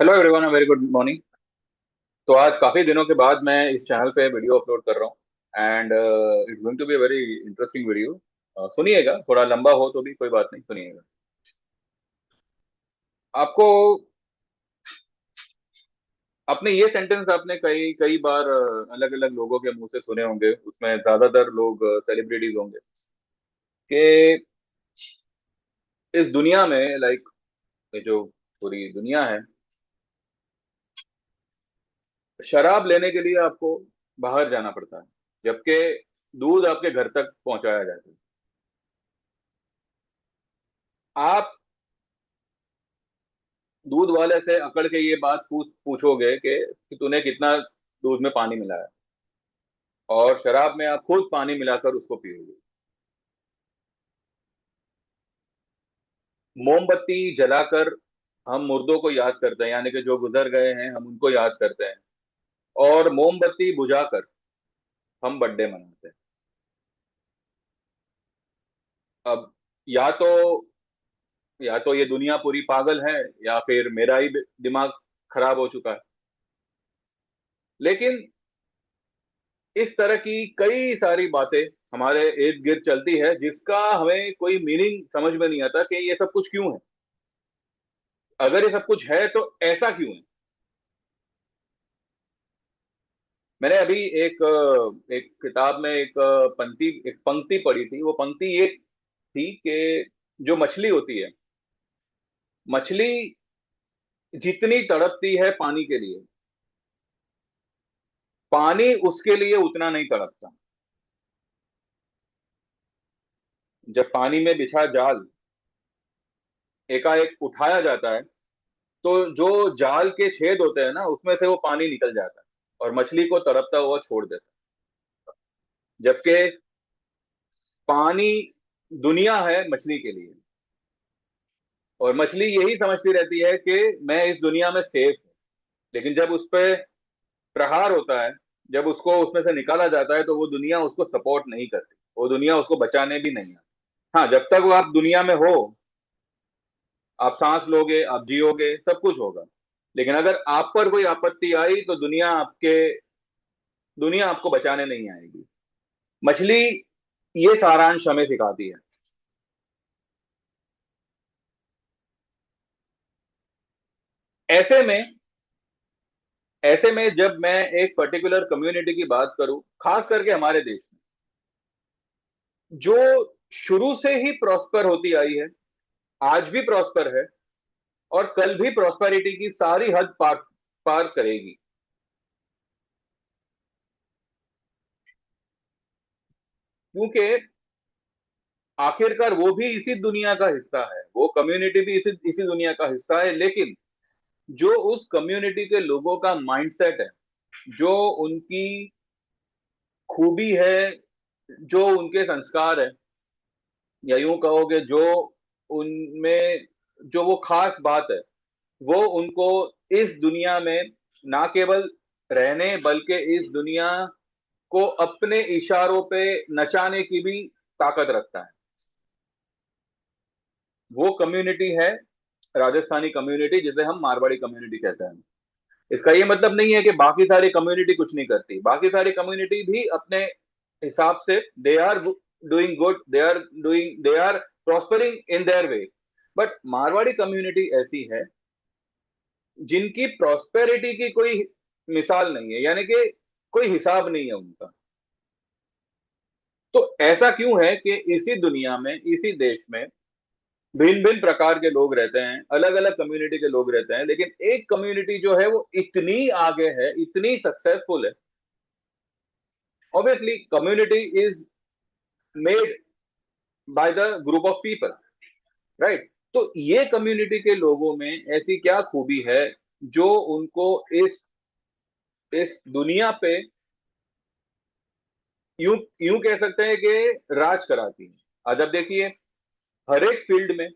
Hello everyone, very good morning. तो आज काफी दिनों के बाद मैं इस चैनल पे वीडियो अपलोड कर रहा हूँ and it's going to be very interesting video. सुनिएगा, थोड़ा लंबा हो तो भी कोई बात नहीं, सुनिएगा। आपको अपने ये सेंटेंस आपने कई कई बार अलग अलग लोगों के मुंह से सुने होंगे, उसमें ज्यादातर लोग सेलिब्रिटीज होंगे कि इस दुनिया में लाइक ये जो पूरी दुनिया है, शराब लेने के लिए आपको बाहर जाना पड़ता है, जबकि दूध आपके घर तक पहुंचाया जाता है। आप दूध वाले से अकड़ के ये बात पूछोगे कि तूने कितना दूध में पानी मिलाया, और शराब में आप खुद पानी मिलाकर उसको पियोगे। मोमबत्ती जलाकर हम मुर्दों को याद करते हैं, यानी कि जो गुजर गए हैं हम उनको याद करते हैं, और मोमबत्ती बुझाकर हम बर्थडे मनाते हैं। अब या तो या तो ये दुनिया पूरी पागल है, या फिर मेरा ही दिमाग खराब हो चुका है। लेकिन इस तरह की कई सारी बातें हमारे इर्द गिर्द चलती है, जिसका हमें कोई मीनिंग समझ में नहीं आता कि ये सब कुछ क्यों है। अगर ये सब कुछ है तो ऐसा क्यों है। मैंने अभी एक किताब में एक पंक्ति पढ़ी थी। वो पंक्ति ये थी कि जो मछली होती है, मछली जितनी तड़पती है पानी के लिए, पानी उसके लिए उतना नहीं तड़पता। जब पानी में बिछा जाल एकाएक उठाया जाता है, तो जो जाल के छेद होते हैं ना, उसमें से वो पानी निकल जाता है और मछली को तड़पता हुआ छोड़ देता है। जबकि पानी दुनिया है मछली के लिए, और मछली यही समझती रहती है कि मैं इस दुनिया में सेफ हूँ। लेकिन जब उस पर प्रहार होता है, जब उसको उसमें से निकाला जाता है, तो वो दुनिया उसको सपोर्ट नहीं करती, वो दुनिया उसको बचाने भी नहीं आती। हाँ, जब तक वो आप दुनिया में हो, आप सांस लोगे, आप जियोगे, सब कुछ होगा। लेकिन अगर आप पर कोई आपत्ति आई तो दुनिया आपको बचाने नहीं आएगी। मछली ये सारांश हमें सिखाती है। ऐसे में ऐसे में जब मैं एक पर्टिकुलर कम्युनिटी की बात करूं, खास करके हमारे देश में, जो शुरू से ही प्रॉस्पर होती आई है, आज भी प्रॉस्पर है, और कल भी प्रॉस्पेरिटी की सारी हद पार पार करेगी। क्योंकि आखिरकार वो भी इसी दुनिया का हिस्सा है, वो कम्युनिटी भी इसी इसी दुनिया का हिस्सा है। लेकिन जो उस कम्युनिटी के लोगों का माइंडसेट है, जो उनकी खूबी है, जो उनके संस्कार है, या यूं कहोगे जो उनमें जो वो खास बात है, वो उनको इस दुनिया में ना केवल रहने, बल्कि इस दुनिया को अपने इशारों पे नचाने की भी ताकत रखता है। वो कम्युनिटी है राजस्थानी कम्युनिटी, जिसे हम मारवाड़ी कम्युनिटी कहते हैं। इसका ये मतलब नहीं है कि बाकी सारी कम्युनिटी कुछ नहीं करती। बाकी सारी कम्युनिटी भी अपने हिसाब से they are doing good, they are prospering in their way. But Marwari community ऐसी है जिनकी प्रॉस्पेरिटी की कोई मिसाल नहीं है, यानी कि कोई हिसाब नहीं है उनका। तो ऐसा क्यों है कि इसी दुनिया में, इसी देश में भिन्न भिन्न प्रकार के लोग रहते हैं, अलग अलग कम्युनिटी के लोग रहते हैं, लेकिन एक कम्युनिटी जो है वो इतनी आगे है, इतनी सक्सेसफुल है। Obviously community is made by the group of people, right. तो ये कम्युनिटी के लोगों में ऐसी क्या खूबी है जो उनको इस दुनिया पे यूं यूं कह सकते हैं कि राज कराती है। आज अब देखिए, हर एक फील्ड में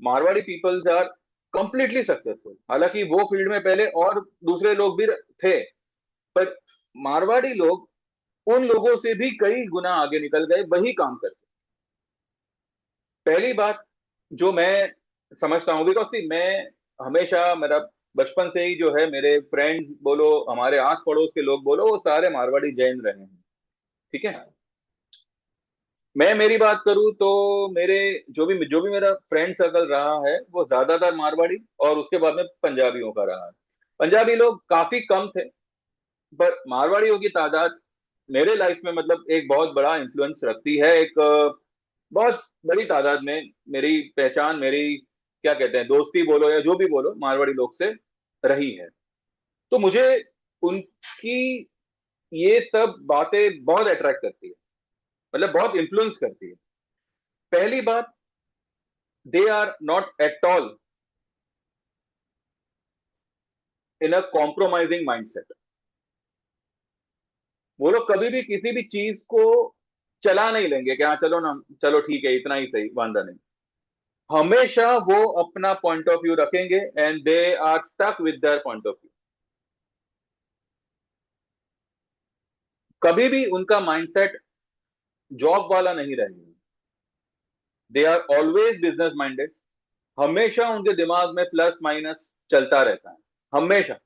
Marwari peoples are completely successful. हालांकि वो फील्ड में पहले और दूसरे लोग भी थे, पर मारवाड़ी लोग उन लोगों से भी कई गुना आगे निकल गए वही काम करके। पहली बात जो मैं समझता हूँ, बिकॉज सी मैं हमेशा मेरा बचपन से ही जो है, मेरे फ्रेंड्स बोलो, हमारे आस पड़ोस के लोग बोलो, वो सारे मारवाड़ी जैन रहे हैं। ठीक है। मैं मेरी बात करूं तो मेरे जो भी मेरा फ्रेंड सर्कल रहा है वो ज्यादातर मारवाड़ी, और उसके बाद में पंजाबियों का रहा है। पंजाबी लोग काफी कम थे, पर मारवाड़ियों की तादाद मेरे लाइफ में मतलब एक बहुत बड़ा इन्फ्लुएंस रखती है। एक बहुत बड़ी तादाद में मेरी पहचान, मेरी क्या कहते हैं, दोस्ती बोलो या जो भी बोलो, मारवाड़ी लोग से रही है। तो मुझे उनकी ये सब बातें बहुत अट्रैक्ट करती है, मतलब बहुत इन्फ्लुएंस करती है। पहली बात, they are not at all in a compromising mindset. वो लोग कभी भी किसी भी चीज को चला नहीं लेंगे कि हाँ चलो ना, चलो ठीक है, इतना ही सही, वांदा नहीं। हमेशा वो अपना पॉइंट ऑफ व्यू रखेंगे, and they are stuck with their point of view. कभी भी उनका माइंडसेट जॉब वाला नहीं रहेगा। They are always business minded. हमेशा उनके दिमाग में प्लस माइनस चलता रहता है, हमेशा।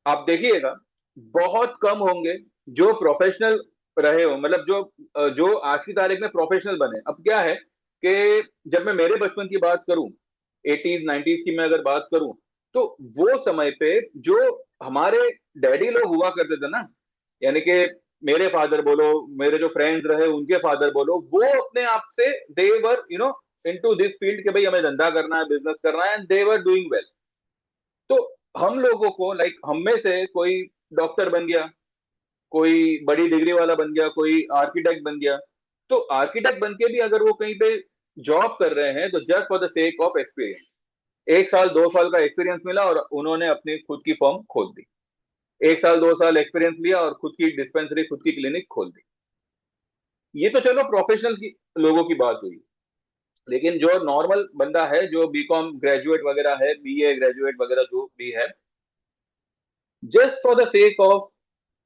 आप देखिएगा, बहुत कम होंगे जो प्रोफेशनल रहे हो, मतलब जो आज की तारीख में प्रोफेशनल बने। अब क्या है कि जब मैं मेरे बचपन की बात करूं, 80s 90s की मैं अगर बात करूं, तो वो समय पे जो हमारे डैडी लोग हुआ करते थे ना, यानी कि मेरे फादर बोलो, मेरे जो फ्रेंड्स रहे उनके फादर बोलो, वो अपने आप से दे वर इनटू दिस फील्ड के भाई हमें धंधा करना है, बिजनेस करना है, and they were doing well. तो हम लोगों को, लाइक हम में से कोई डॉक्टर बन गया, कोई बड़ी डिग्री वाला बन गया, कोई आर्किटेक्ट बन गया, तो आर्किटेक्ट बन के भी अगर वो कहीं पे जॉब कर रहे हैं तो just for the sake of experience, 1 साल 2 साल का एक्सपीरियंस मिला और उन्होंने अपनी खुद की फर्म खोल दी। 1 साल 2 साल एक्सपीरियंस लिया और खुद की डिस्पेंसरी, खुद की क्लिनिक खोल दी। ये तो चलो प्रोफेशनल की लोगों की बात हुई। लेकिन जो नॉर्मल बंदा है, जो बीकॉम ग्रेजुएट वगैरह है, बीए ग्रेजुएट वगैरह जो भी है, just for the sake of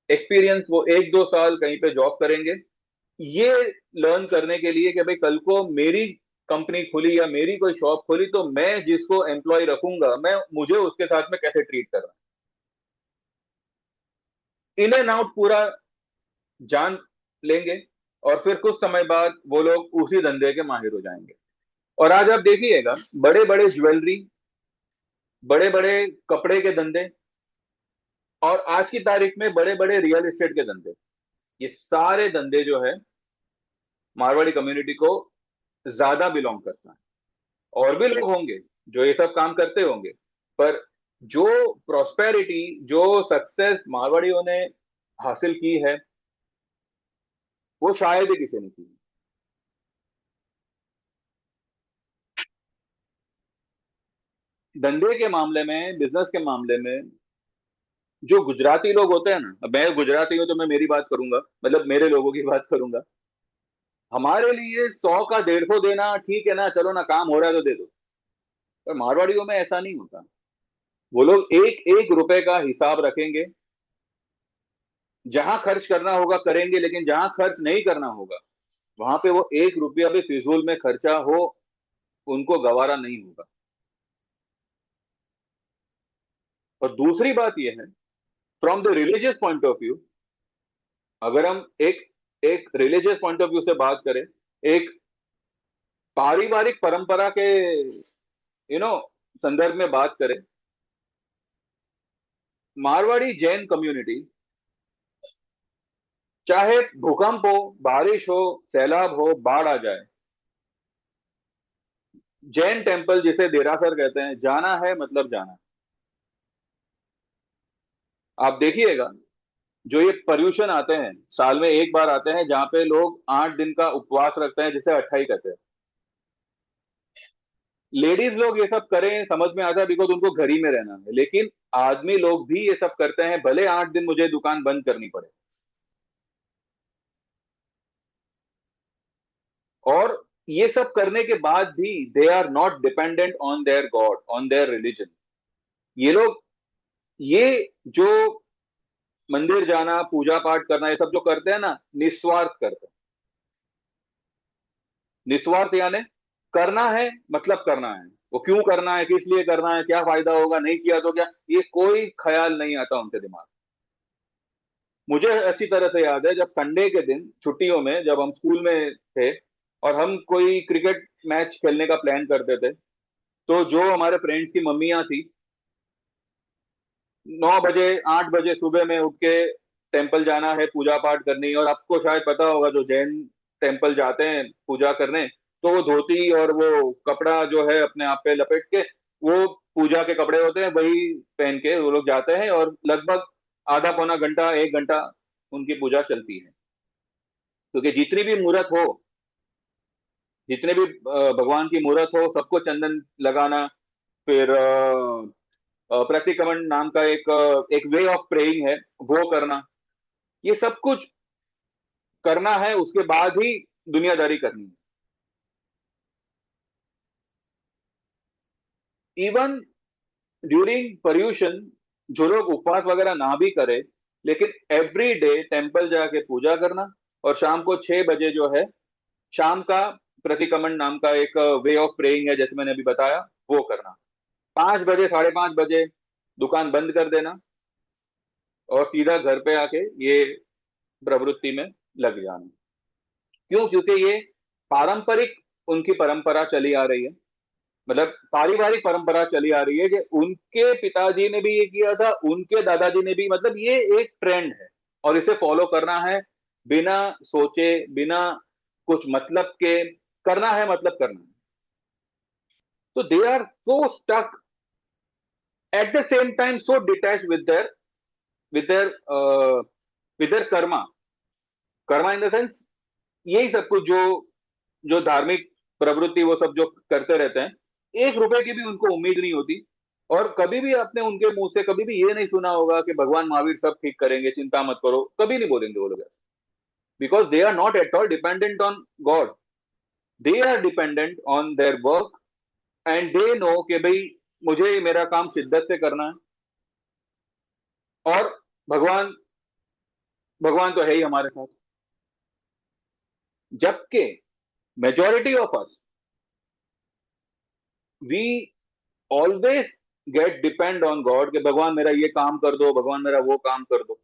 experience वो 1 2 साल कहीं पे जॉब करेंगे, ये लर्न करने के लिए कि भाई कल को मेरी कंपनी खुली या मेरी कोई शॉप खुली तो मैं जिसको एम्प्लॉय रखूंगा, मैं मुझे उसके साथ में कैसे ट्रीट कर रहा हूं। इन एंड आउट पूरा जान लेंगे, और फिर कुछ समय बाद वो लोग उसी धंधे के माहिर हो जाएंगे। और आज आप देखिएगा, बड़े बड़े ज्वेलरी, बड़े बड़े कपड़े के धंधे, और आज की तारीख में बड़े बड़े रियल एस्टेट के धंधे, ये सारे धंधे जो है मारवाड़ी कम्युनिटी को ज्यादा बिलोंग करता है। और भी लोग होंगे जो ये सब काम करते होंगे, पर जो प्रॉस्पेरिटी, जो सक्सेस मारवाड़ियों ने हासिल की है, वो शायद ही किसी ने की। धंधे के मामले में, बिजनेस के मामले में, जो गुजराती लोग होते हैं ना, अब मैं गुजराती हूं तो मैं मेरी बात करूंगा, मतलब मेरे लोगों की बात करूंगा। हमारे लिए 100 का 150 देना ठीक है ना, चलो ना, काम हो रहा है तो दे दो। पर मारवाड़ियों में ऐसा नहीं होता। वो लोग एक एक रुपए का हिसाब रखेंगे। जहां खर्च करना होगा करेंगे, लेकिन जहां खर्च नहीं करना होगा, वहां पे वो 1 रुपया भी फिजूल में खर्चा हो, उनको गवारा नहीं होगा। और दूसरी बात यह है, from the religious point of view, अगर हम एक एक रिलीजियस पॉइंट ऑफ व्यू से बात करें, एक पारिवारिक परंपरा के संदर्भ में बात करें, मारवाड़ी जैन कम्युनिटी, चाहे भूकंप हो, बारिश हो, सैलाब हो, बाढ़ आ जाए, जैन टेम्पल जिसे देरासर कहते हैं, जाना है मतलब जाना है। आप देखिएगा, जो ये पर्यूषण आते हैं, साल में एक बार आते हैं, जहां पे लोग 8 दिन का उपवास रखते हैं, जिसे अट्ठाई कहते हैं। लेडीज लोग ये सब करें समझ में आता है, बिकॉज उनको घर ही में रहना है, लेकिन आदमी लोग भी ये सब करते हैं, भले 8 दिन मुझे दुकान बंद करनी पड़े। और ये सब करने के बाद भी they are not dependent on their god, on their religion. ये लोग, ये जो मंदिर जाना, पूजा पाठ करना, ये सब जो करते हैं ना, निस्वार्थ करते हैं। निस्वार्थ यानी करना है मतलब करना है। वो क्यों करना है, किस लिए करना है, क्या फायदा होगा, नहीं किया तो क्या, ये कोई ख्याल नहीं आता उनके दिमाग। मुझे अच्छी तरह से याद है, जब संडे के दिन छुट्टियों में जब हम स्कूल में थे और हम कोई क्रिकेट मैच खेलने का प्लान करते थे, तो जो हमारे फ्रेंड्स की मम्मियां थी, 9 बजे 8 बजे सुबह में उठ के टेम्पल जाना है, पूजा पाठ करनी है। और आपको शायद पता होगा, जो जैन टेम्पल जाते हैं पूजा करने, तो वो धोती और वो कपड़ा जो है अपने आप पे लपेट के, वो पूजा के कपड़े होते हैं, वही पहन के वो लोग जाते हैं, और लगभग आधा पौना घंटा 1 घंटा उनकी पूजा चलती है। क्योंकि जितनी भी मूर्त हो, जितने भी भगवान की मूर्त हो, सबको चंदन लगाना, फिर प्रतिक्रमण नाम का एक वे ऑफ प्रेइंग है, वो करना, ये सब कुछ करना है, उसके बाद ही दुनियादारी करनी है। इवन ड्यूरिंग पर्यूशन, जो लोग उपवास वगैरह ना भी करे, लेकिन एवरी डे टेम्पल जाके पूजा करना, और शाम को 6 बजे जो है, शाम का प्रतिक्रमण नाम का एक वे ऑफ प्रेइंग है, जैसे मैंने अभी बताया, वो करना। 5 बजे 5:30 बजे दुकान बंद कर देना, और सीधा घर पे आके ये प्रवृत्ति में लग जाना। क्यों? क्योंकि ये पारंपरिक उनकी परंपरा चली आ रही है, मतलब पारिवारिक परंपरा चली आ रही है, कि उनके पिताजी ने भी ये किया था, उनके दादाजी ने भी, मतलब ये एक ट्रेंड है, और इसे फॉलो करना है, बिना सोचे, बिना कुछ मतलब के करना है, मतलब करना है। तो they are so stuck, at the same time so detach with their with their karma. Karma in the sense, यही सब कुछ जो जो धार्मिक प्रवृत्ति वो सब जो करते रहते हैं, 1 रुपए की भी उनको उम्मीद नहीं होती। और कभी भी आपने उनके मुंह से कभी भी ये नहीं सुना होगा कि भगवान महावीर सब ठीक करेंगे, चिंता मत करो, कभी नहीं बोलेंगे वो लोग ऐसे। Because they are not at all dependent on God, they are dependent on their work, and they know कि भाई मुझे मेरा काम शिद्दत से करना है, और भगवान भगवान तो है ही हमारे साथ। जबकि majority of us, we always get depend on God, कि भगवान मेरा ये काम कर दो, भगवान मेरा वो काम कर दो,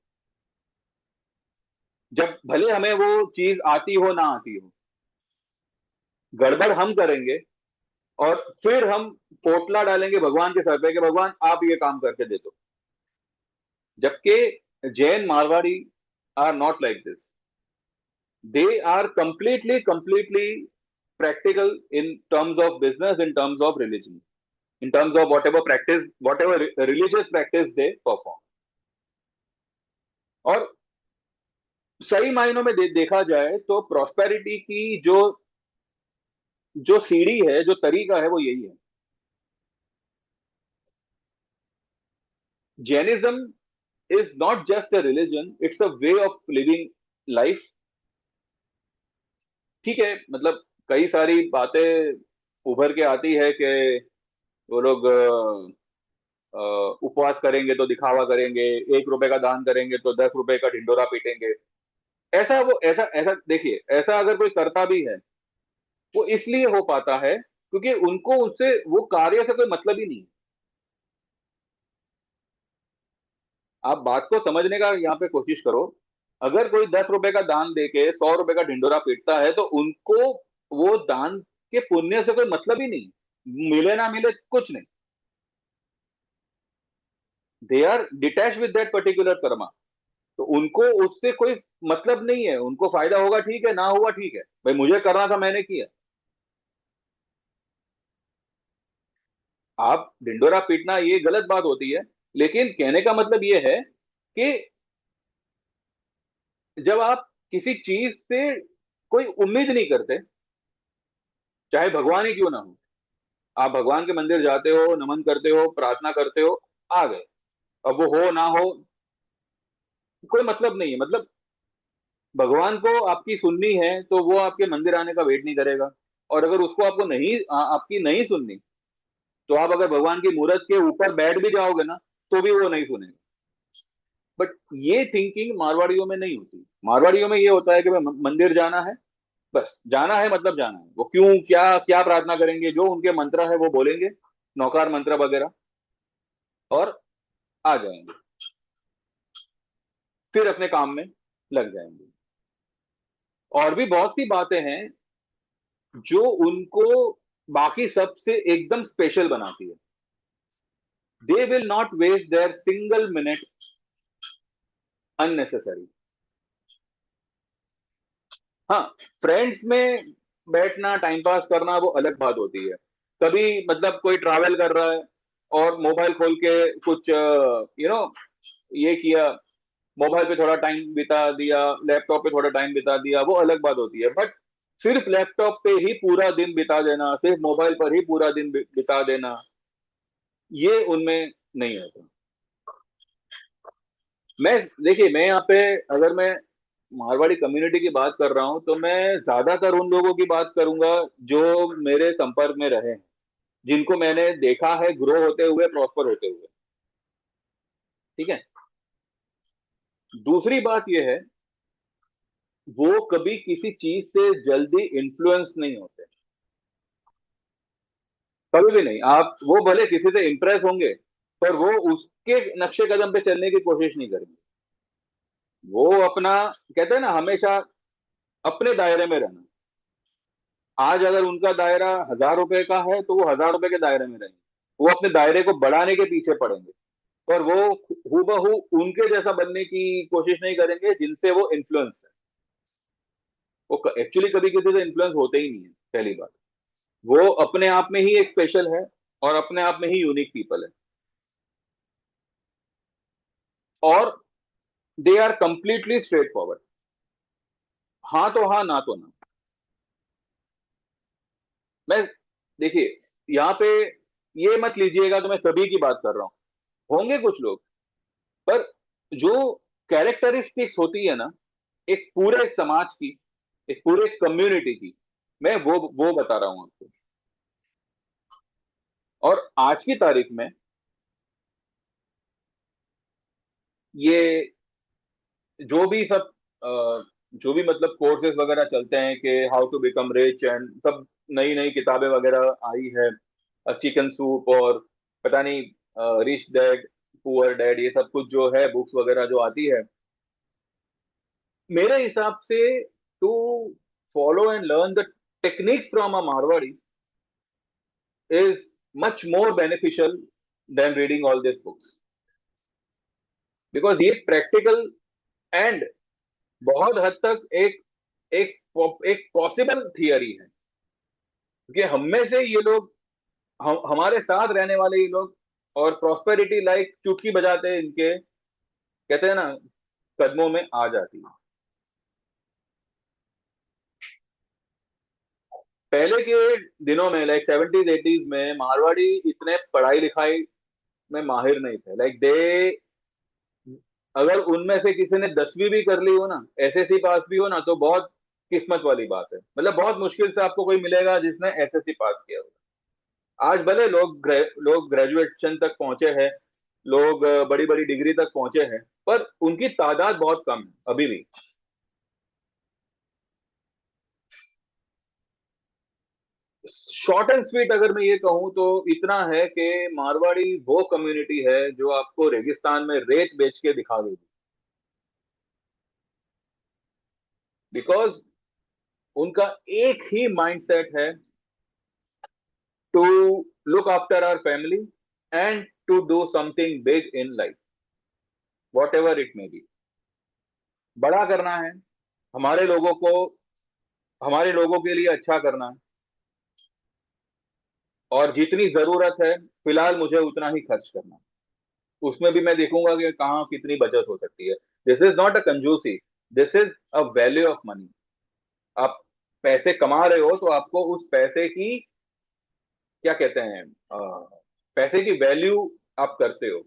जब भले हमें वो चीज आती हो ना आती हो। गड़बड़ हम करेंगे, और फिर हम पोटला डालेंगे भगवान के सर पे कि भगवान आप ये काम करके दे दो। जबकि Jain Marwari are not like this, they are completely practical in terms of business, in terms of religion, in terms of whatever religious practice they perform। और सही मायनों में देखा जाए तो प्रॉस्पेरिटी की जो जो सीढ़ी है, जो तरीका है, वो यही है। Jainism is not just a religion, it's a way of living life. ठीक है, मतलब कई सारी बातें उभर के आती है कि वो लोग उपवास करेंगे तो दिखावा करेंगे, 1 रुपए का दान करेंगे तो 10 रुपए का ढिंडोरा पीटेंगे। ऐसा वो ऐसा ऐसा देखिए, ऐसा अगर कोई करता भी है, वो इसलिए हो पाता है क्योंकि उनको उससे वो कार्य से कोई मतलब ही नहीं है। आप बात को समझने का यहाँ पे कोशिश करो। अगर कोई 10 रुपए का दान देके 100 रुपए का ढिंडोरा पीटता है, तो उनको वो दान के पुण्य से कोई मतलब ही नहीं, मिले ना मिले कुछ नहीं। They are detach with that particular karma. तो उनको उससे कोई मतलब नहीं है, उनको फायदा होगा ठीक है, ना हुआ ठीक है, भाई मुझे करना था मैंने किया। आप ढिंडोरा पीटना ये गलत बात होती है, लेकिन कहने का मतलब ये है कि जब आप किसी चीज से कोई उम्मीद नहीं करते, चाहे भगवान ही क्यों ना हो, आप भगवान के मंदिर जाते हो, नमन करते हो, प्रार्थना करते हो, आ गए, अब वो हो ना हो कोई मतलब नहीं है। मतलब भगवान को आपकी सुननी है तो वो आपके मंदिर आने का वेट नहीं करेगा। और अगर उसको आपको नहीं आपकी नहीं सुननी, तो आप अगर भगवान की मूर्त के ऊपर बैठ भी जाओगे ना, तो भी वो नहीं सुनेगा। बट ये थिंकिंग मारवाड़ियों में नहीं होती। मारवाड़ियों में ये होता है कि भाई मंदिर जाना है, बस जाना है मतलब जाना है, वो क्यों क्या क्या प्रार्थना करेंगे, जो उनके मंत्र है वो बोलेंगे, नौकार मंत्र वगैरह, और आ जाएंगे, फिर अपने काम में लग जाएंगे। और भी बहुत सी बातें हैं जो उनको बाकी सबसे एकदम स्पेशल बनाती है। They will not waste their single minute unnecessary. हाँ, फ्रेंड्स में बैठना, टाइम पास करना, वो अलग बात होती है। कभी मतलब कोई ट्रैवल कर रहा है और मोबाइल खोल के कुछ ये किया, मोबाइल पे थोड़ा टाइम बिता दिया, लैपटॉप पे थोड़ा टाइम बिता दिया, वो अलग बात होती है। बट सिर्फ लैपटॉप पे ही पूरा दिन बिता देना, सिर्फ मोबाइल पर ही पूरा दिन बिता देना, ये उनमें नहीं होता। मैं देखिए, मैं यहाँ पे अगर मैं मारवाड़ी कम्युनिटी की बात कर रहा हूँ तो मैं ज्यादातर उन लोगों की बात करूंगा जो मेरे संपर्क में रहे हैं, जिनको मैंने देखा है ग्रो होते हुए, प्रॉस्पर होते हुए। ठीक है। दूसरी बात यह है, वो कभी किसी चीज से जल्दी इन्फ्लुएंस नहीं होते, कभी भी नहीं। आप वो भले किसी से इंप्रेस होंगे, पर वो उसके नक्शे कदम पे चलने की कोशिश नहीं करेंगे। वो अपना, कहते हैं ना, हमेशा अपने दायरे में रहना। आज अगर उनका दायरा 1,000 रुपए का है तो वो 1,000 रुपए के दायरे में रहेंगे, वो अपने दायरे को बढ़ाने के पीछे पड़ेंगे। पर वो हूबहू उनके जैसा बनने की कोशिश नहीं करेंगे जिनसे वो इन्फ्लुएंस है। वो एक्चुअली कभी किसी से इन्फ्लुएंस होते ही नहीं है, पहली बात। वो अपने आप में ही एक स्पेशल है, और अपने आप में ही यूनिक पीपल है। और they are completely straightforward. हाँ तो हाँ, ना तो ना। मैं, देखिए, यहाँ पे ये मत लीजिएगा कि मैं सभी की बात कर रहा हूँ, होंगे कुछ लोग, पर जो कैरेक्टरिस्टिक्स होती है ना एक पूरे समाज की, एक पूरे कम्युनिटी की, मैं वो बता रहा हूं आपको। और आज की तारीख में ये जो भी सब जो भी मतलब कोर्सेज वगैरह चलते हैं कि how to become rich and सब, नई नई किताबें वगैरह आई है, चिकन सूप और पता नहीं रिच डैड पुअर डैड, ये सब कुछ जो है बुक्स वगैरह जो आती है, मेरे हिसाब से to follow and learn the techniques from a Marwari is much more beneficial than reading all these books, because ये प्रैक्टिकल एंड बहुत हद तक एक एक पॉसिबल थियरी है। क्योंकि हम में से ये लोग, हमारे साथ रहने वाले ये लोग, और प्रॉस्पेरिटी लाइक चुटकी बजाते इनके, कहते हैं ना, कदमों में आ जाती है। पहले के दिनों में लाइक 70s 80s में मारवाड़ी इतने पढ़ाई लिखाई में माहिर नहीं थे। लाइक दे, अगर उनमें से किसी ने 10वीं भी कर ली हो ना, एसएससी पास भी हो ना, तो बहुत किस्मत वाली बात है। मतलब बहुत मुश्किल से आपको कोई मिलेगा जिसने एसएससी पास किया हो। आज भले लोग ग्रेजुएशन तक पहुंचे हैं, लोग बड़ी बड़ी डिग्री तक पहुंचे हैं, पर उनकी तादाद बहुत कम है अभी भी। शॉर्ट एंड स्वीट अगर मैं ये कहूं तो इतना है कि मारवाड़ी वो कम्युनिटी है जो आपको रेगिस्तान में रेत बेच के दिखा देगी। बिकॉज उनका एक ही माइंडसेट है, to look after our family and to do something big in life, whatever it may be। बड़ा करना है, हमारे लोगों को, हमारे लोगों के लिए अच्छा करना है, और जितनी जरूरत है फिलहाल मुझे उतना ही खर्च करना है। उसमें भी मैं देखूंगा कि कहाँ कितनी बचत हो सकती है। दिस इज नॉट अ कंजूसी, this is a value of money. आप पैसे कमा रहे हो तो आपको उस पैसे की, क्या कहते हैं, पैसे की वैल्यू आप करते हो।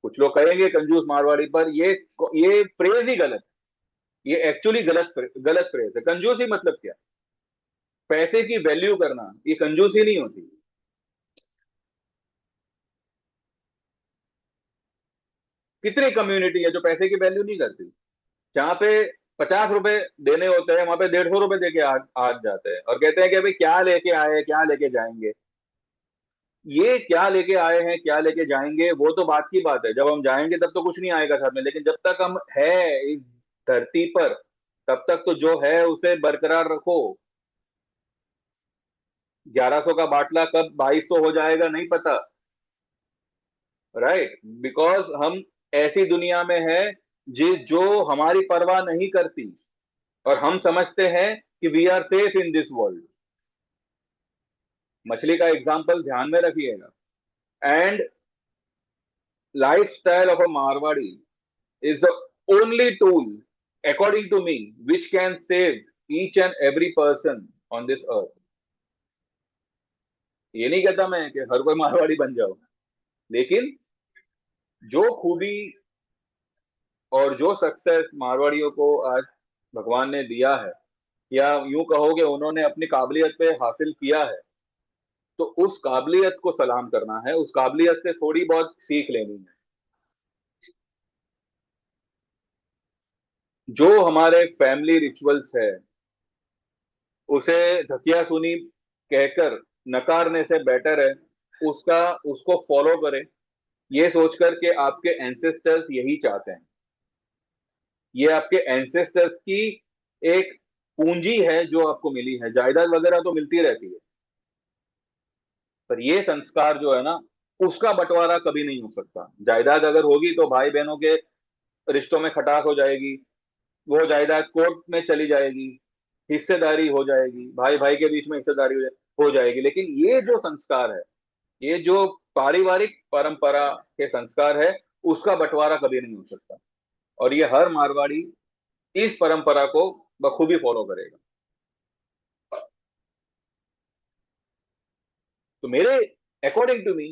कुछ लोग कहेंगे कंजूस मारवाड़ी, पर ये फ्रेज ही गलत है। ये एक्चुअली गलत फ्रेज है। कंजूसी मतलब क्या? पैसे की वैल्यू करना, ये कंजूसी नहीं होती। कितनी कम्युनिटी है जो पैसे की वैल्यू नहीं करती, जहां पे 50 रुपए देने होते हैं, वहां पे 150 रुपए दे के आ जाते हैं और कहते हैं कि भाई क्या लेके आए, क्या लेके जाएंगे। ये क्या लेके आए हैं, क्या लेके जाएंगे, वो तो बात की बात है, जब हम जाएंगे तब तो कुछ नहीं आएगा साथ में, लेकिन जब तक हम है इस धरती पर, तब तक तो जो है उसे बरकरार रखो। 1100 का बाटला कब 2200 हो जाएगा नहीं पता। राइट, बिकॉज हम ऐसी दुनिया में है जो हमारी परवाह नहीं करती, और हम समझते हैं कि we are safe in this world. मछली का एग्जाम्पल ध्यान में रखिएगा। And lifestyle of a Marwari is the only tool, according to me, which can save each and every person on this earth. ये नहीं कहता मैं कि हर कोई मारवाड़ी बन जाओ, लेकिन जो खूबी और जो सक्सेस मारवाड़ियों को आज भगवान ने दिया है, या यूं कहो कि उन्होंने अपनी काबिलियत पे हासिल किया है, तो उस काबिलियत को सलाम करना है, उस काबिलियत से थोड़ी बहुत सीख लेनी है। जो हमारे फैमिली रिचुअल्स है, उसे धकिया सुनी कहकर नकारने से बेटर है उसका उसको फॉलो करें, ये सोचकर के आपके एंसेस्टर्स यही चाहते हैं। ये आपके एंसेस्टर्स की एक पूंजी है जो आपको मिली है, जायदाद वगैरह तो मिलती रहती है, पर ये संस्कार जो है ना, उसका बंटवारा कभी नहीं हो सकता। जायदाद अगर होगी तो भाई बहनों के रिश्तों में खटास हो जाएगी, वो जायदाद कोर्ट में चली जाएगी, हिस्सेदारी हो जाएगी, भाई भाई के बीच में हिस्सेदारी हो जाएगी, लेकिन ये जो संस्कार है, ये जो पारिवारिक परंपरा के संस्कार है, उसका बंटवारा कभी नहीं हो सकता। और ये हर मारवाड़ी इस परंपरा को बखूबी फॉलो करेगा। तो मेरे अकॉर्डिंग टू मी,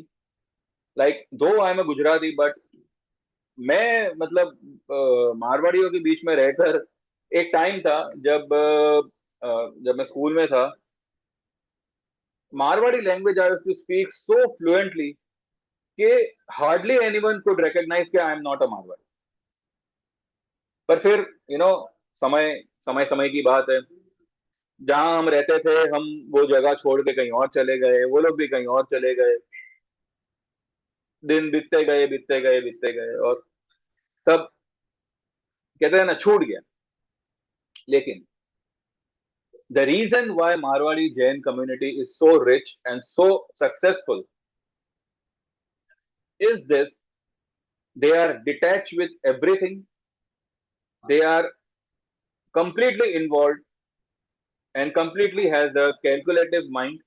लाइक दो I am a Gujarati, but मैं मतलब मारवाड़ियों के बीच में रहकर, एक टाइम था जब जब मैं स्कूल में था, Marwari language I to speak so fluently कि हार्डली एनीवन कुड रिकॉग्नाइज कि I am not a Marwari. पर फिर यू नो समय समय समय की बात है, जहां हम रहते थे, हम वो जगह छोड़ के कहीं और चले गए, वो लोग भी कहीं और चले गए, दिन बीतते गए बीतते गए बीतते गए, और सब कहते हैं ना छूट गया। लेकिन the reason why Marwari Jain community is so rich and so successful is this: they are detach with everything, they are completely involved and completely has a calculative mind।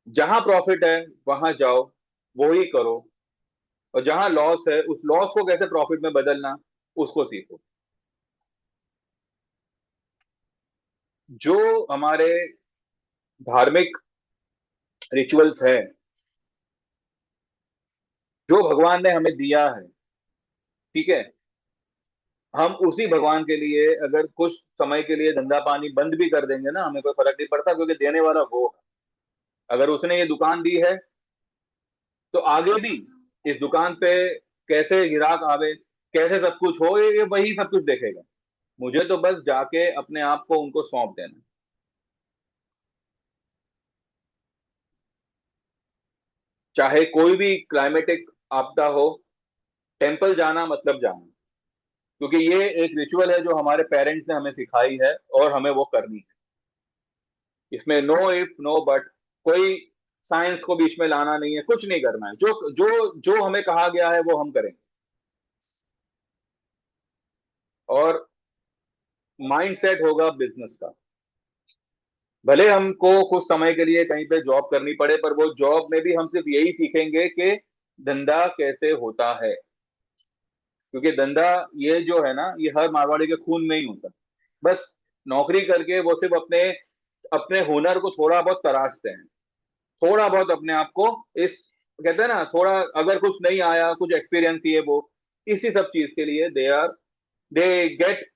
जहां प्रॉफिट है वहां जाओ, वो ही करो, और जहां लॉस है उस लॉस को कैसे प्रॉफिट में बदलना, उसको सीखो। जो हमारे धार्मिक रिचुअल्स है, जो भगवान ने हमें दिया है, ठीक है, हम उसी भगवान के लिए अगर कुछ समय के लिए धंधा पानी बंद भी कर देंगे ना, हमें कोई फर्क नहीं पड़ता, क्योंकि देने वाला वो है। अगर उसने ये दुकान दी है, तो आगे भी इस दुकान पे कैसे गिराक आवे, कैसे सब कुछ हो, ये वही सब कुछ देखेगा। मुझे तो बस जाके अपने आप को उनको सौंप देना। चाहे कोई भी क्लाइमेटिक आपदा हो, टेम्पल जाना मतलब जाना, क्योंकि ये एक रिचुअल है जो हमारे पेरेंट्स ने हमें सिखाई है, और हमें वो करनी है। इसमें नो इफ नो बट, कोई साइंस को बीच में लाना नहीं है, कुछ नहीं करना है, जो जो जो हमें कहा गया है वो हम करेंगे। और माइंड सेट होगा बिजनेस का। भले हमको कुछ समय के लिए कहीं पे जॉब करनी पड़े, पर वो जॉब में भी हम सिर्फ यही सीखेंगे कि धंधा कैसे होता है, क्योंकि धंधा ये जो है ना, ये हर मारवाड़ी के खून में ही होता है। बस नौकरी करके वो सिर्फ अपने अपने हुनर को थोड़ा बहुत तराशते हैं, थोड़ा बहुत अपने आप को इस, कहते हैं ना, थोड़ा अगर कुछ नहीं आया, कुछ एक्सपीरियंस ये वो, इसी सब चीज के लिए they get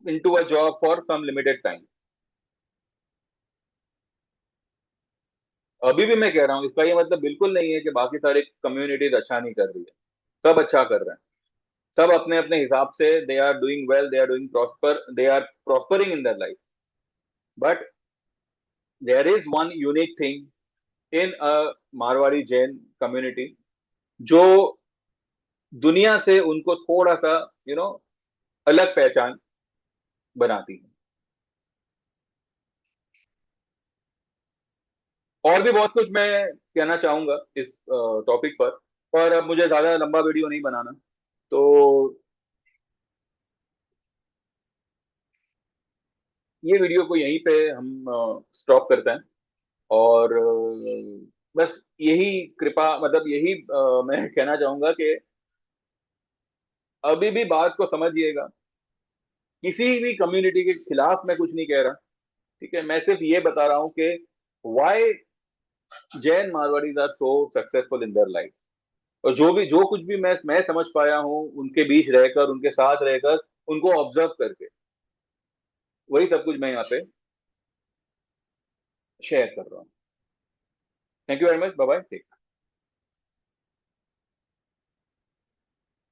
into a job for some limited time. अभी भी मैं कह रहा हूँ, इसका ये मतलब बिल्कुल नहीं है कि बाकी सारी कम्युनिटीज अच्छा नहीं कर रही है, सब अच्छा कर रहे हैं। सब अपने अपने हिसाब से they are doing well, they are doing prosper, they are prospering in their life. But there is one unique thing in a Marwari Jain community, जो दुनिया से उनको थोड़ा सा अलग पहचान बनाती है. और भी बहुत कुछ मैं कहना चाहूंगा इस टॉपिक पर अब मुझे ज्यादा लंबा वीडियो नहीं बनाना. तो ये वीडियो को यहीं पे हम स्टॉप करते हैं. और बस यही कृपा, मतलब यही मैं कहना चाहूंगा कि अभी भी बात को समझिएगा. किसी भी कम्युनिटी के खिलाफ मैं कुछ नहीं कह रहा. ठीक है, मैं सिर्फ ये बता रहा हूँ कि why Jain Marwaris are so successful in their life. और जो कुछ भी मैं समझ पाया हूँ उनके बीच रहकर, उनके साथ रहकर, उनको ऑब्जर्व करके, वही सब कुछ मैं यहाँ पे शेयर कर रहा हूँ. Thank you very much. Bye bye.